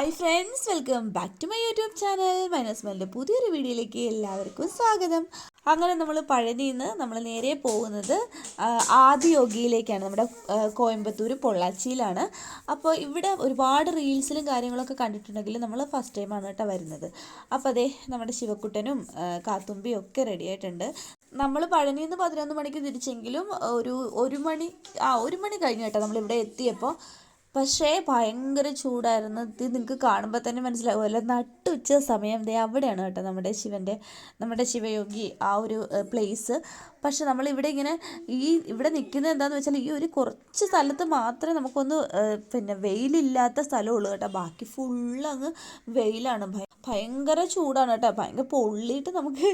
Hi friends, welcome back to my YouTube channel. മൈനസ്മലിൻ്റെ പുതിയൊരു വീഡിയോയിലേക്ക് എല്ലാവർക്കും സ്വാഗതം. അങ്ങനെ നമ്മൾ പഴനിയിൽ നിന്ന് നമ്മൾ നേരെ പോകുന്നത് ആദിയോഗിയിലേക്കാണ്. നമ്മുടെ കോയമ്പത്തൂർ പൊള്ളാച്ചിയിലാണ്. അപ്പോൾ ഇവിടെ ഒരുപാട് റീൽസിലും കാര്യങ്ങളൊക്കെ കണ്ടിട്ടുണ്ടെങ്കിലും നമ്മൾ ഫസ്റ്റ് ടൈമാണ് കേട്ടോ വരുന്നത്. അപ്പോൾ അതേ നമ്മുടെ ശിവക്കുട്ടനും കാത്തുമ്പിയും ഒക്കെ റെഡി ആയിട്ടുണ്ട്. നമ്മൾ പഴനിയിൽ നിന്ന് 11 മണിക്ക് തിരിച്ചെങ്കിലും ഒരു മണി കഴിഞ്ഞു കേട്ടോ നമ്മളിവിടെ എത്തിയപ്പോൾ. പക്ഷേ ഭയങ്കര ചൂടായിരുന്നു. ഇത് നിങ്ങൾക്ക് കാണുമ്പോൾ തന്നെ മനസ്സിലാവുമല്ലോ, നട്ടുച്ച സമയം ദേ അവിടെയാണ് കേട്ടോ നമ്മുടെ ശിവയോഗി ആ ഒരു പ്ലേസ്. പക്ഷെ നമ്മളിവിടെ ഇവിടെ നിൽക്കുന്നത് എന്താണെന്ന് വെച്ചാൽ ഈ ഒരു കുറച്ച് സ്ഥലത്ത് മാത്രമേ നമുക്കൊന്ന് വെയിലില്ലാത്ത സ്ഥലമുള്ളൂ കേട്ടോ. ബാക്കി ഫുള്ളങ്ങ് വെയിലാണ്. ഭയങ്കര ചൂടാണ് കേട്ടോ. ഭയങ്കര പൊള്ളിയിട്ട് നമുക്ക്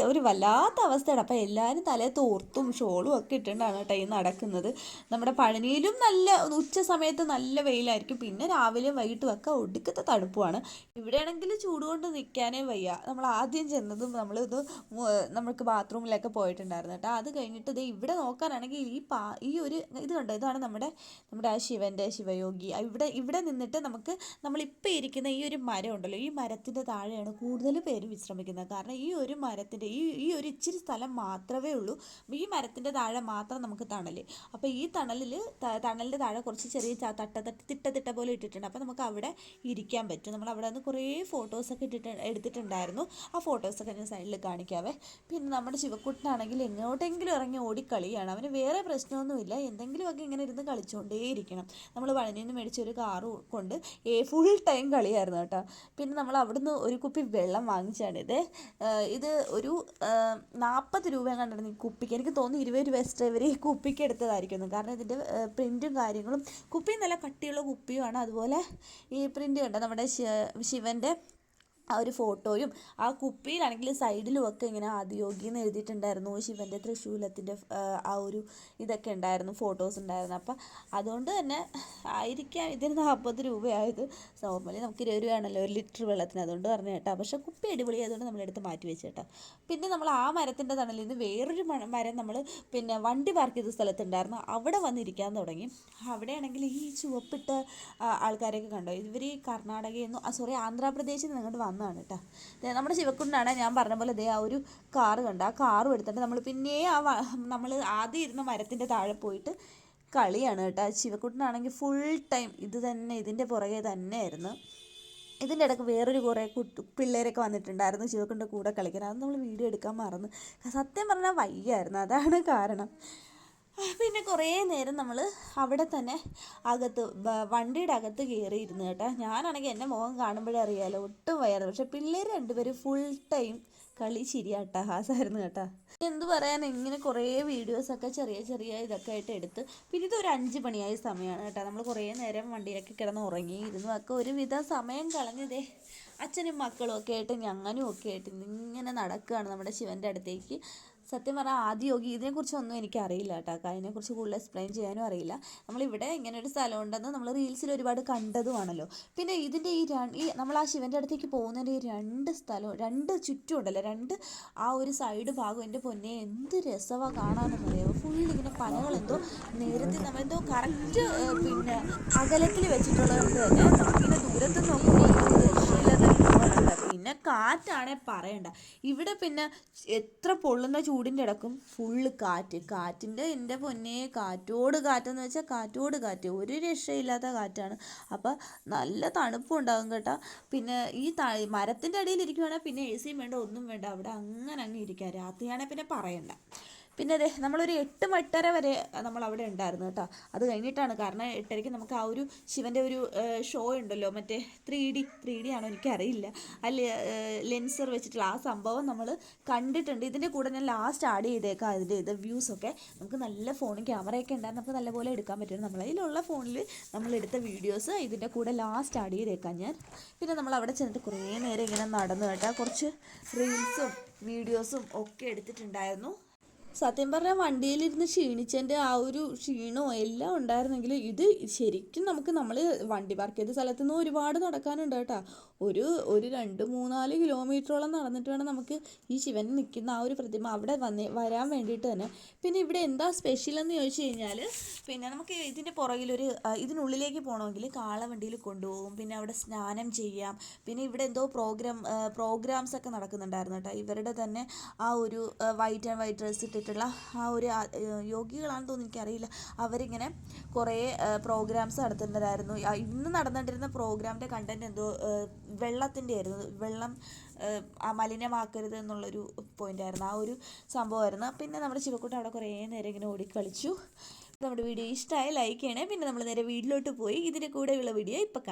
ഒരു വല്ലാത്ത അവസ്ഥയാണ്. അപ്പോൾ എല്ലാവരും തലയിൽ തോർത്തും ഷോളും ഒക്കെ ഇട്ടുകൊണ്ടാണ് കേട്ടോ ഈ നടക്കുന്നത്. നമ്മുടെ പഴനിയിലും ഉച്ച സമയത്ത് നല്ല വെയിലായിരിക്കും. പിന്നെ രാവിലെയും വൈകിട്ടും ഒക്കെ ഒടുക്കത്തെ തണുപ്പുമാണ്. ഇവിടെയാണെങ്കിൽ ചൂട് കൊണ്ട് നിൽക്കാനേ വയ്യ. നമ്മൾ ആദ്യം ചെന്നതും നമുക്ക് ബാത്റൂമിലൊക്കെ പോയിട്ടുണ്ടായിരുന്നു കേട്ടോ. അത് കഴിഞ്ഞിട്ട് ഇത് ഇവിടെ നോക്കാനാണെങ്കിൽ ഈ ഒരു ഇത് കണ്ടോ, ഇതാണ് നമ്മുടെ ആ ശിവയോഗി. ഇവിടെ നിന്നിട്ട് നമ്മളിപ്പോൾ ഇരിക്കുന്ന ഈ ഒരു മരം ഉണ്ടല്ലോ, ഈ മരത്തിൻ്റെ താഴെയാണ് കൂടുതൽ പേര് വിശ്രമിക്കുന്നത്. കാരണം ഈ ഒരു മരത്തിൻ്റെ ഈ ഒരു ഇച്ചിരി സ്ഥലം മാത്രമേ ഉള്ളൂ. ഈ മരത്തിൻ്റെ താഴെ മാത്രം നമുക്ക് തണൽ. അപ്പോൾ ഈ തണലിൻ്റെ താഴെ കുറച്ച് ചെറിയ തിട്ട പോലെ ഇട്ടിട്ടുണ്ട്. അപ്പോൾ നമുക്ക് അവിടെ ഇരിക്കാൻ പറ്റും. നമ്മൾ അവിടെ നിന്ന് കുറേ ഫോട്ടോസൊക്കെ എടുത്തിട്ടുണ്ടായിരുന്നു. ആ ഫോട്ടോസൊക്കെ ഞാൻ സൈഡിൽ കാണിക്കാവേ. പിന്നെ നമ്മുടെ ശിവക്കുട്ടനാണെങ്കിൽ എങ്ങോട്ടെങ്കിലും ഇറങ്ങി ഓടിക്കളിയാണ്. അവന് വേറെ പ്രശ്നമൊന്നുമില്ല. എന്തെങ്കിലുമൊക്കെ ഇങ്ങനെ ഇരുന്ന് കളിച്ചുകൊണ്ടേയിരിക്കണം. നമ്മൾ പഴനിയിൽ നിന്ന് മേടിച്ചൊരു കാറ് കൊണ്ട് ഫുൾ ടൈം കളിയായിരുന്നു കേട്ടോ. പിന്നെ നമ്മൾ അവിടുന്ന് ഒരു കുപ്പി വെള്ളം വാങ്ങിച്ചാണിത്. ഇത് ഒരു 40 രൂപ കണ്ടിരുന്നു ഈ കുപ്പിക്ക്. എനിക്ക് തോന്നുന്നു 20 രൂപ എക്സ്ട്രാ ഇവർ ഈ കുപ്പിക്ക് എടുത്തതായിരിക്കുന്നു. കാരണം ഇതിൻ്റെ പ്രിൻറ്റും കാര്യങ്ങളും, കുപ്പി നല്ല കട്ടിയുള്ള കുപ്പിയുമാണ്. അതുപോലെ ഈ പ്രിൻ്റ് കണ്ട നമ്മുടെ ശിവൻ്റെ ആ ഒരു ഫോട്ടോയും ആ കുപ്പിയിലാണെങ്കിൽ സൈഡിലും ഒക്കെ ഇങ്ങനെ ആദിയോഗി എന്ന് എഴുതിയിട്ടുണ്ടായിരുന്നു. ശിവൻ്റെ തൃശൂലത്തിൻ്റെ ആ ഒരു ഇതൊക്കെ ഉണ്ടായിരുന്നു, ഫോട്ടോസ് ഉണ്ടായിരുന്നു. അപ്പം അതുകൊണ്ട് തന്നെ ആയിരിക്കാം ഇതിന് 40 രൂപയായത്. നോർമലി നമുക്ക് 20 രൂപയാണല്ലോ 1 ലിറ്റർ വെള്ളത്തിന്, അതുകൊണ്ട് പറഞ്ഞു കേട്ടോ. പക്ഷേ കുപ്പി അടിപൊളിയായതുകൊണ്ട് നമ്മളെടുത്ത് മാറ്റി വെച്ച് കേട്ടോ. പിന്നെ നമ്മൾ ആ മരത്തിൻ്റെ തണലിൽ നിന്ന് വേറൊരു മരം നമ്മൾ വണ്ടി പാർക്ക് ചെയ്ത സ്ഥലത്തുണ്ടായിരുന്നു. അവിടെ വന്നിരിക്കാൻ തുടങ്ങി. അവിടെയാണെങ്കിൽ ഈ ചുവപ്പിട്ട ആൾക്കാരെയൊക്കെ കണ്ടോ, ഇവർ ഈ കർണാടകയിൽ നിന്നും ആന്ധ്രാപ്രദേശിൽ നിന്ന് ഇങ്ങോട്ട് വന്നതാണ് കേട്ടോ. നമ്മുടെ ശിവക്കുട്ടനാണ് ഞാൻ പറഞ്ഞ പോലെ ആ ഒരു കാറ് കണ്ട. ആ കാറും എടുത്തിട്ട് നമ്മൾ നമ്മൾ ആദ്യം ഇരുന്ന മരത്തിൻ്റെ താഴെ പോയിട്ട് കളിയാണ് കേട്ടോ. ശിവക്കുട്ടനാണെങ്കിൽ ഫുൾ ടൈം ഇതിൻ്റെ പുറകെ തന്നെയായിരുന്നു. ഇതിൻ്റെ ഇടയ്ക്ക് വേറൊരു കുറേ പിള്ളേരൊക്കെ വന്നിട്ടുണ്ടായിരുന്നു ശിവക്കുട്ടൻ്റെ കൂടെ കളിക്കാൻ. അത് നമ്മൾ വീഡിയോ എടുക്കാൻ മറന്നു. സത്യം പറഞ്ഞാൽ വയ്യായിരുന്നു, അതാണ് കാരണം. പിന്നെ കുറേ നേരം നമ്മൾ അവിടെ തന്നെ വണ്ടിയുടെ അകത്ത് കയറിയിരുന്നു കേട്ടോ. ഞാനാണെങ്കിൽ എൻ്റെ മുഖം കാണുമ്പോഴേ അറിയാമല്ലോ, ഒട്ടും വയ്യായിരുന്നു. പക്ഷേ പിള്ളേർ രണ്ടുപേരും ഫുൾ ടൈം കളി ചിരിയാട്ടോ, ഹാസായിരുന്നു കേട്ടോ. എന്ത് പറയാൻ, ഇങ്ങനെ കുറേ വീഡിയോസൊക്കെ ചെറിയ ഇതൊക്കെ ആയിട്ട് എടുത്ത്. പിന്നെ ഇതൊരു 5 മണിയായ സമയമാണ് കേട്ടോ. നമ്മൾ കുറേ നേരം വണ്ടിയിലൊക്കെ കിടന്ന് ഉറങ്ങിയിരുന്നു. ഒക്കെ ഒരുവിധം സമയം കളഞ്ഞതേ അച്ഛനും മക്കളും ഒക്കെ ആയിട്ട് ഞങ്ങളും ഒക്കെ ആയിട്ട് ഇങ്ങനെ നടക്കുകയാണ് നമ്മുടെ ശിവൻ്റെ അടുത്തേക്ക്. സത്യം പറഞ്ഞാൽ ആദിയോഗി ഇതിനെക്കുറിച്ചൊന്നും എനിക്കറിയില്ല കേട്ടോ. അതിനെക്കുറിച്ച് കൂടുതൽ എക്സ്പ്ലെയിൻ ചെയ്യാനും അറിയില്ല. നമ്മളിവിടെ ഇങ്ങനെ ഒരു സ്ഥലം ഉണ്ടെന്ന് നമ്മൾ റീൽസിൽ ഒരുപാട് കണ്ടതുമാണല്ലോ. പിന്നെ ഇതിൻ്റെ ഈ നമ്മൾ ആ ശിവൻ്റെ അടുത്തേക്ക് പോകുന്നതിൻ്റെ ഈ 2 ചുറ്റും ഉണ്ടല്ലോ, ആ ഒരു സൈഡ് ഭാഗം, എൻ്റെ പൊന്നെ എന്ത് രസമാണ് കാണാനെന്നറിയാമോ. ഫുള്ളിങ്ങനെ പനകളെന്തോ നേരത്തെ നമ്മളെന്തോ കറക്റ്റ് അകലത്തിൽ വെച്ചിട്ടുള്ളത് തന്നെ നമുക്കിങ്ങനെ ദൂരത്ത് നോക്കുമ്പോൾ രക്ഷയില്ലാത്ത രൂപമാണ്. പിന്നെ കാറ്റാണെ പറയണ്ട. ഇവിടെ പിന്നെ എത്ര പൊള്ളുന്ന ചൂടിൻ്റെ ഇടക്കും ഫുള്ള് കാറ്റിൻ്റെ എൻ്റെ പൊന്നെ കാറ്റെന്ന് വെച്ചാൽ കാറ്റ് ഒരു രക്ഷയില്ലാത്ത കാറ്റാണ്. അപ്പോൾ നല്ല തണുപ്പും ഉണ്ടാകും കേട്ടോ. പിന്നെ ഈ മരത്തിൻ്റെ അടിയിൽ ഇരിക്കുവാണെങ്കിൽ പിന്നെ AC വേണ്ട, ഒന്നും വേണ്ട, അവിടെ അങ്ങ് ഇരിക്കാം. രാത്രിയാണെങ്കിൽ പിന്നെ പറയണ്ട. പിന്നെ അതെ നമ്മളൊരു 8 വരെ നമ്മളവിടെ ഉണ്ടായിരുന്നു കേട്ടോ. അത് കഴിഞ്ഞിട്ടാണ്, കാരണം 8:30 നമുക്ക് ആ ഒരു ശിവൻ്റെ ഒരു ഷോ ഉണ്ടല്ലോ, മറ്റേ 3D ആണോ എനിക്കറിയില്ല, അല്ലെ ലെൻസർ വെച്ചിട്ടുള്ള ആ സംഭവം നമ്മൾ കണ്ടിട്ടുണ്ട്. ഇതിൻ്റെ കൂടെ ഞാൻ ലാസ്റ്റ് ആഡ് ചെയ്തേക്കാം അതിൻ്റെ വ്യൂസൊക്കെ. നമുക്ക് നല്ല ഫോണും ക്യാമറയൊക്കെ ഉണ്ടായിരുന്നു, നമുക്ക് നല്ലപോലെ എടുക്കാൻ പറ്റും. നമ്മളതിലുള്ള ഫോണിൽ നമ്മളെടുത്ത വീഡിയോസ് ഇതിൻ്റെ കൂടെ ലാസ്റ്റ് ആഡ് ചെയ്തേക്കാം ഞാൻ. പിന്നെ നമ്മൾ അവിടെ ചെന്നിട്ട് കുറേ നേരം ഇങ്ങനെ നടന്നു കേട്ടോ. കുറച്ച് റീൽസും വീഡിയോസും ഒക്കെ എടുത്തിട്ടുണ്ടായിരുന്നു. സത്യം പറഞ്ഞാൽ വണ്ടിയിലിരുന്ന് ക്ഷീണിച്ചതിൻ്റെ ആ ഒരു ക്ഷീണവും എല്ലാം ഉണ്ടായിരുന്നെങ്കിൽ ഇത് ശരിക്കും നമ്മൾ വണ്ടി പാർക്ക് ചെയ്ത സ്ഥലത്തു നിന്ന് ഒരുപാട് നടക്കാനുണ്ട് കേട്ടോ. ഒരു 2-3-4 കിലോമീറ്ററോളം നടന്നിട്ട് വേണം നമുക്ക് ഈ ശിവൻ നിൽക്കുന്ന ആ ഒരു പ്രതിമ അവിടെ വരാൻ വേണ്ടിയിട്ട് തന്നെ. പിന്നെ ഇവിടെ എന്താ സ്പെഷ്യൽ എന്ന് ചോദിച്ചു കഴിഞ്ഞാൽ, പിന്നെ നമുക്ക് ഇതിൻ്റെ പുറകിലൊരു ഇതിനുള്ളിലേക്ക് പോകണമെങ്കിൽ കാളവണ്ടിയിൽ കൊണ്ടുപോകും. പിന്നെ അവിടെ സ്നാനം ചെയ്യാം. പിന്നെ ഇവിടെ എന്തോ പ്രോഗ്രാംസ് ഒക്കെ നടക്കുന്നുണ്ടായിരുന്നു കേട്ടോ. ഇവരുടെ തന്നെ ആ ഒരു വൈറ്റ് ആൻഡ് വൈറ്റ് ഡ്രസ്സ് ഇട്ടിട്ടുള്ള ആ ഒരു യോഗികളാണെന്ന് തോന്നുന്നു, എനിക്കറിയില്ല. അവരിങ്ങനെ കുറേ പ്രോഗ്രാംസ് നടത്തുന്നതായിരുന്നു. ഇന്ന് നടന്നിട്ടിരുന്ന പ്രോഗ്രാമിൻ്റെ കണ്ടൻറ് എന്തോ വെള്ളത്തിൻ്റെ ആയിരുന്നു. വെള്ളം മലിനമാക്കരുത് എന്നുള്ളൊരു പോയിൻ്റായിരുന്നു, ആ ഒരു സംഭവമായിരുന്നു. പിന്നെ നമ്മുടെ ശിവക്കുട്ടൻ അവിടെ കുറേ നേരം ഇങ്ങനെ ഓടിക്കളിച്ചു. നമ്മുടെ വീഡിയോ ഇഷ്ടമായി ലൈക്ക് ചെയ്യണേ. പിന്നെ നമ്മൾ നേരെ വീട്ടിലോട്ട് പോയി ഇതിൻ്റെ കൂടെയുള്ള വീഡിയോ ഇപ്പം കാണാം.